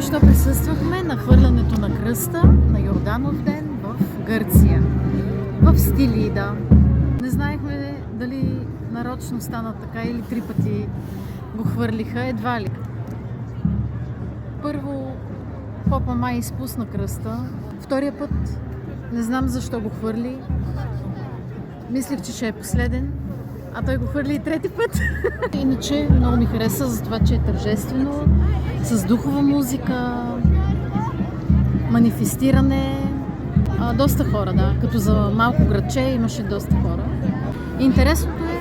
Току-що присъствахме на хвърлянето на кръста на Йорданов ден в Гърция, в Стилида. Не знаехме дали нарочно стана така или 3 пъти го хвърлиха, едва ли. Първо попа май изпусна кръста, втория път не знам защо го хвърли. Мислих, че ще е последен, а той го хвърли и 3-ти път. Иначе много ми хареса за това, че е тържествено, с духова музика, манифестиране. Доста хора, да. Като за малко градче имаше доста хора. Интересното е,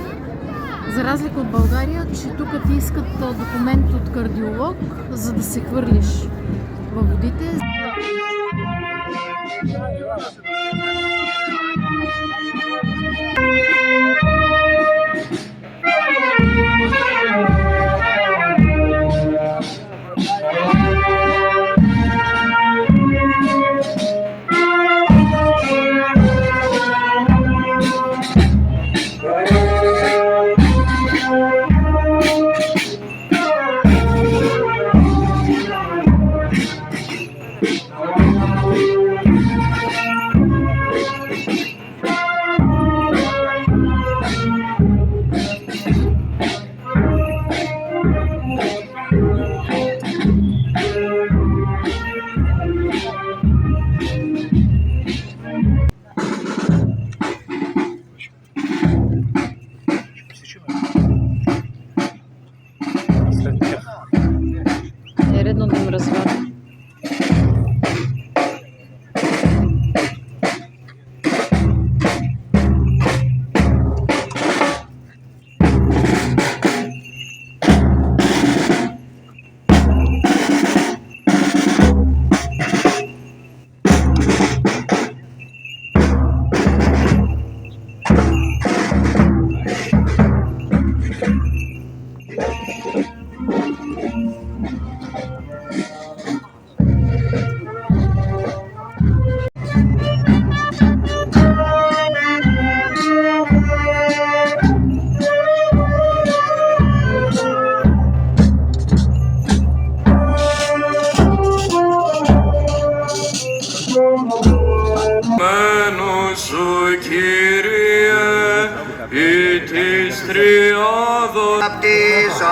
за разлика от България, че тук ти искат документ от кардиолог, за да се хвърлиш във водите. Е редно да им разваля.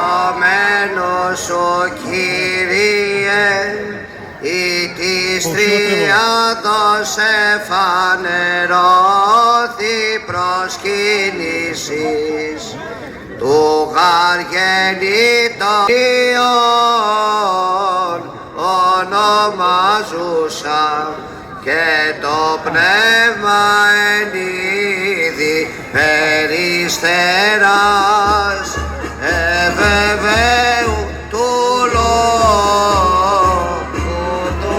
Βαπτιζόμενος ο Κύριε, ή της Τριάδος εφανερώθη προσκύνησης του γαργενήτων ονομαζούσα και το πνεύμα εν είδη περιστεράς ευεβαίου του λόγου του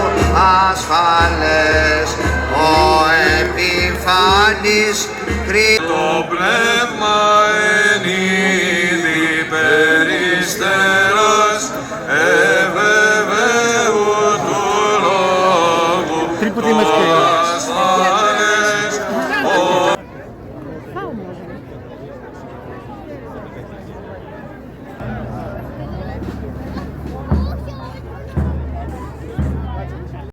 ασφαλές ο επιφανής το πνεύμα εν είδη